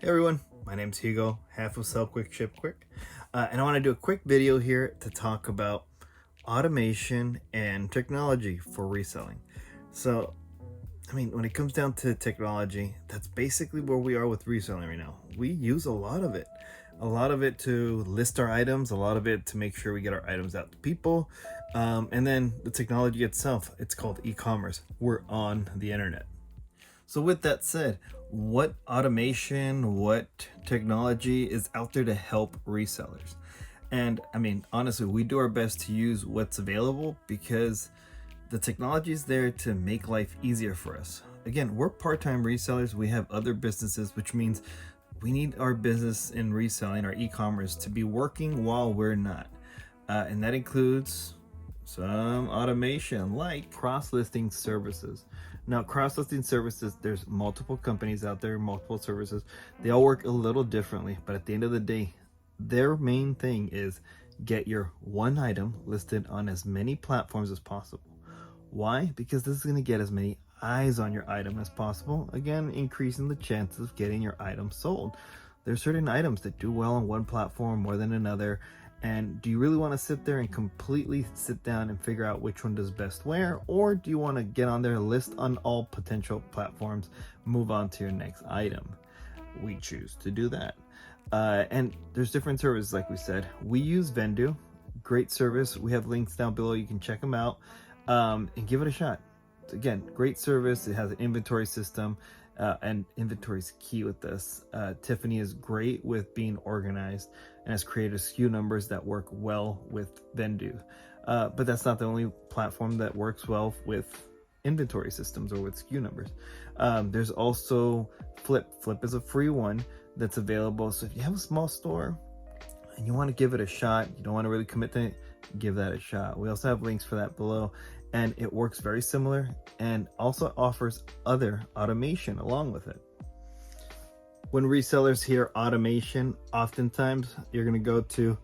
Hey everyone, my name's Hugo, half of Sell Quick Ship Quick, and I want to do a quick video here to talk about automation and technology for reselling. So, when it comes down to technology, that's basically where we are with reselling right now. We use a lot of it to list our items, a lot of it to make sure we get our items out to people, and then the technology itself, it's called e-commerce. We're on the internet. So with that said, what automation, what technology is out there to help resellers? And honestly, we do our best to use what's available because the technology is there to make life easier for us. Again, we're part-time resellers. We have other businesses, which means we need our business in reselling, our e-commerce, to be working while we're not. And that includes some automation like cross-listing services. Now, cross-listing services, there's multiple companies out there, multiple services. They all work a little differently, but at the end of the day, their main thing is get your one item listed on as many platforms as possible. Why? Because this is going to get as many eyes on your item as possible, again, increasing the chances of getting your item sold. There's certain items that do well on one platform more than another. And do you really want to sit there and completely sit down and figure out which one does best where? Or do you want to get on there, list on all potential platforms, move on to your next item? We choose to do that. And there's different services, like we said. We use Vendoo, great service. We have links down below. You can check them out and give it a shot. Again, great service. It has an inventory system. And inventory is key with this. Tiffany is great with being organized and has created SKU numbers that work well with Vendoo. But that's not the only platform that works well with inventory systems or with SKU numbers. There's also Flip. Flip is a free one that's available. So if you have a small store and you want to give it a shot, you don't want to really commit to it, give that a shot. We also have links for that below. And it works very similar and also offers other automation along with it. When resellers hear automation, oftentimes you're going to go to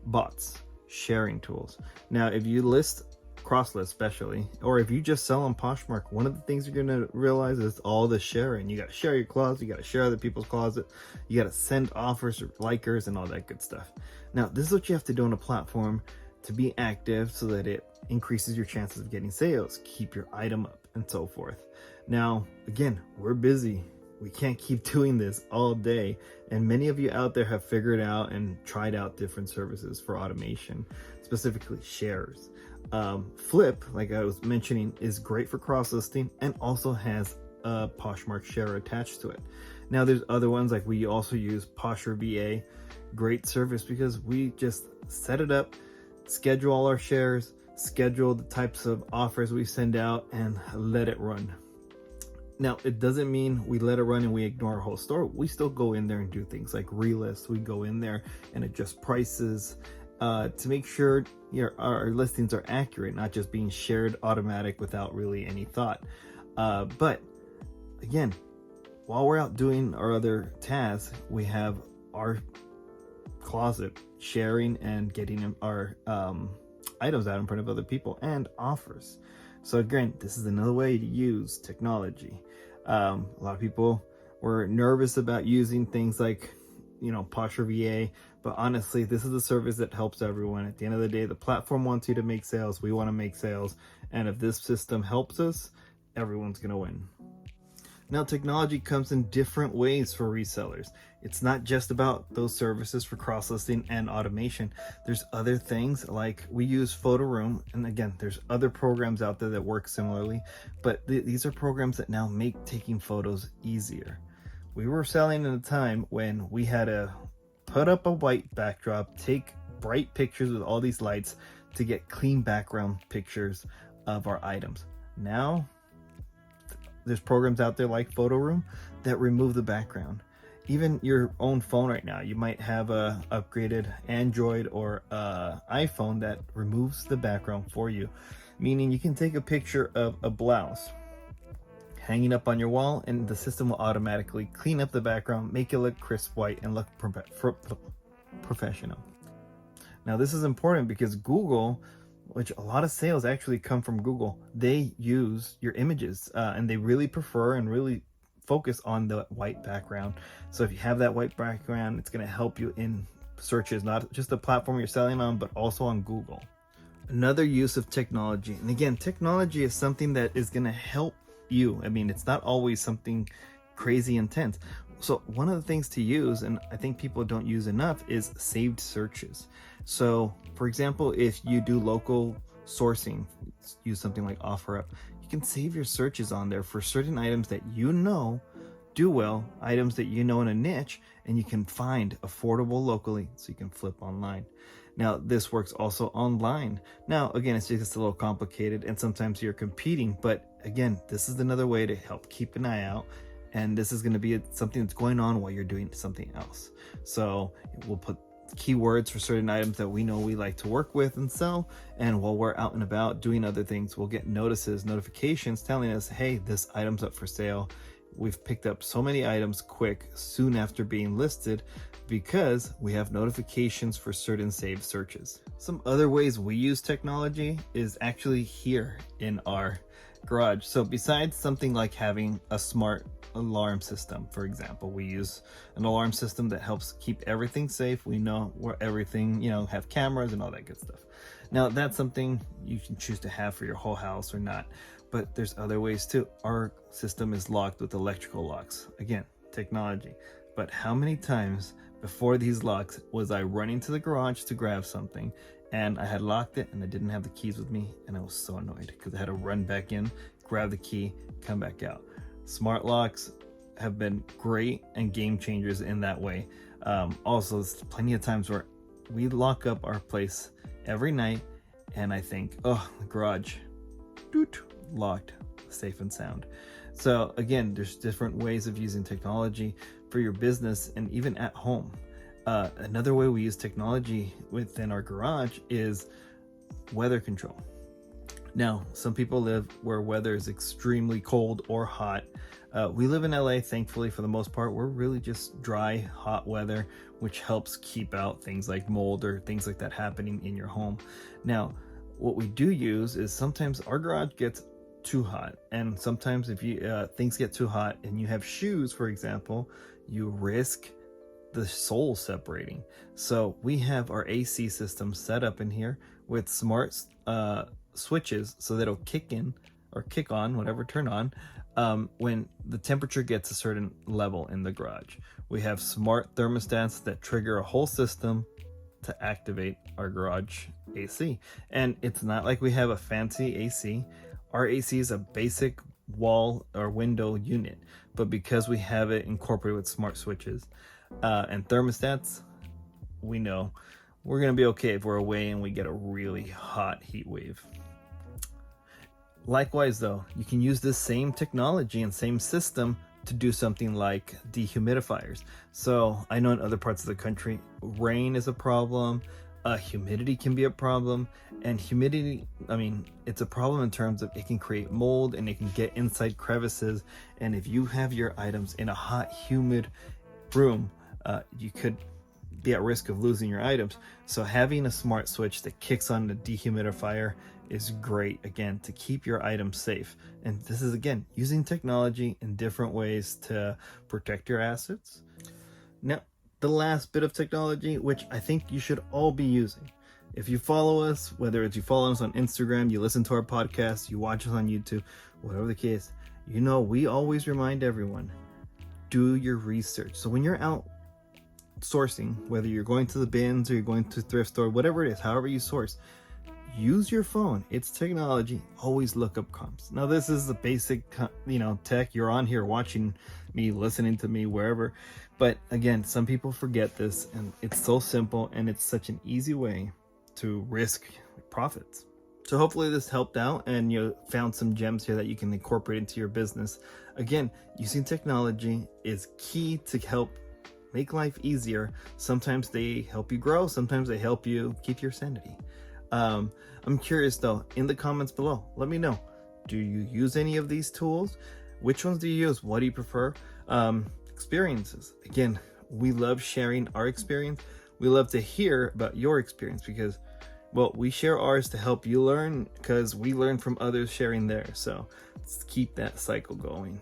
bots, sharing tools. Now, if you list Crosslist especially, or if you just sell on Poshmark, one of the things you're going to realize is all the sharing. You got to share your closet, you got to share other people's closet, you got to send offers or likers and all that good stuff. Now, this is what you have to do on a platform to be active so that it increases your chances of getting sales, keep your item up, and so forth. Now, again, we're busy. We can't keep doing this all day. And many of you out there have figured out and tried out different services for automation, specifically shares. Flip, like I was mentioning, is great for cross-listing and also has a Poshmark share attached to it. Now, there's other ones, like we also use Poshmark VA, great service because we just set it up, schedule all our shares, schedule the types of offers we send out, and let it run. Now, it doesn't mean we let it run and we ignore our whole store. We still go in there and do things like relist. We go in there and adjust prices to make sure our listings are accurate, not just being shared automatic without really any thought. But again, while we're out doing our other tasks, we have our closet sharing and getting our items out in front of other people and offers. So again, this is another way to use technology. A lot of people were nervous about using things like Poshmark VA, but honestly, this is a service that helps everyone. At the end of the day, the platform wants you to make sales, we want to make sales, and if this system helps us, everyone's gonna win. Now, technology comes in different ways for resellers. It's not just about those services for cross-listing and automation. There's other things like we use Photo Room, and again, there's other programs out there that work similarly, but these are programs that now make taking photos easier. We were selling in a time when we had to put up a white backdrop, take bright pictures with all these lights to get clean background pictures of our items. Now, there's programs out there like Photo Room that remove the background. Even your own phone right now, you might have a upgraded Android or iPhone that removes the background for you, meaning you can take a picture of a blouse hanging up on your wall and the system will automatically clean up the background, make it look crisp white and look professional. Now, this is important because Google, which a lot of sales actually come from Google, they use your images and they really prefer and really focus on the white background. So if you have that white background, it's going to help you in searches, not just the platform you're selling on, but also on Google. Another use of technology, and again, technology is something that is going to help you. I mean, it's not always something crazy intense. So one of the things to use, and I think people don't use enough, is saved searches. So for example, if you do local sourcing, use something like OfferUp, you can save your searches on there for certain items that you know do well, items that you know in a niche, and you can find affordable locally so you can flip online. Now, this works also online. Now, again, it's just a little complicated and sometimes you're competing, but again, this is another way to help keep an eye out. And this is going to be something that's going on while you're doing something else. So we'll put keywords for certain items that we know we like to work with and sell. And while we're out and about doing other things, we'll get notifications telling us, hey, this item's up for sale. We've picked up so many items quick soon after being listed because we have notifications for certain saved searches. Some other ways we use technology is actually here in our garage. So besides something like having a smart alarm system, for example, we use an alarm system that helps keep everything safe. We know where everything, have cameras and all that good stuff. Now that's something you can choose to have for your whole house or not, but there's other ways too. Our system is locked with electrical locks. Again, technology. But how many times before these locks was I running to the garage to grab something and I had locked it and I didn't have the keys with me, and I was so annoyed because I had to run back in, grab the key, come back out. Smart locks have been great and game changers in that way. Also, there's plenty of times where we lock up our place every night and I think, oh, the garage, locked, safe and sound. So again, there's different ways of using technology for your business and even at home. Another way we use technology within our garage is weather control. Now, some people live where weather is extremely cold or hot. We live in LA, thankfully, for the most part. We're really just dry, hot weather, which helps keep out things like mold or things like that happening in your home. Now, what we do use is sometimes our garage gets too hot, and sometimes if you things get too hot and you have shoes, for example, you risk the soles separating. So we have our AC system set up in here with smart switches so that it'll kick in or kick on, whatever, turn on when the temperature gets a certain level in the garage. We have smart thermostats that trigger a whole system to activate our garage AC. And it's not like we have a fancy AC. Our AC is a basic wall or window unit, but because we have it incorporated with smart switches and thermostats, we know we're going to be okay if we're away and we get a really hot heat wave. Likewise, though, you can use this same technology and same system to do something like dehumidifiers. So I know in other parts of the country, rain is a problem, humidity can be a problem, and humidity, it's a problem in terms of it can create mold and it can get inside crevices. And if you have your items in a hot, humid room, you could be at risk of losing your items. So having a smart switch that kicks on the dehumidifier is great, again, to keep your items safe. And this is, again, using technology in different ways to protect your assets. Now, the last bit of technology, which I think you should all be using. If you follow us, whether it's you follow us on Instagram, you listen to our podcast, you watch us on YouTube, whatever the case, we always remind everyone, do your research. So when you're out sourcing, whether you're going to the bins or you're going to thrift store, whatever it is, however you source, use your phone. It's technology. Always look up comps. Now, this is the basic, tech. You're on here watching me, listening to me, wherever. But again, some people forget this, and it's so simple, and it's such an easy way to risk profits. So hopefully this helped out, and you found some gems here that you can incorporate into your business. Again, using technology is key to help make life easier. Sometimes they help you grow. Sometimes they help you keep your sanity. I'm curious though, in the comments below, let me know, do you use any of these tools? Which ones do you use? What do you prefer? Experiences. Again, we love sharing our experience. We love to hear about your experience because, well, we share ours to help you learn because we learn from others sharing theirs. So let's keep that cycle going.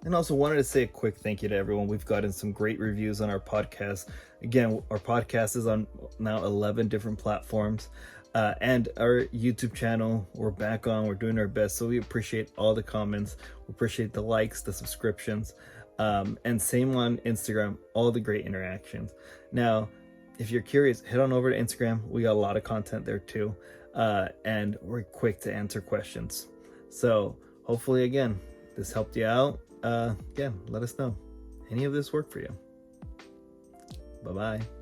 And also wanted to say a quick thank you to everyone. We've gotten some great reviews on our podcast. Again, our podcast is on now 11 different platforms. And our YouTube channel, we're back on. We're doing our best. So we appreciate all the comments. We appreciate the likes, the subscriptions. And same on Instagram, all the great interactions. Now, if you're curious, head on over to Instagram. We got a lot of content there too. And we're quick to answer questions. So hopefully, again, this helped you out. Again, let us know. Any of this work for you? Bye-bye.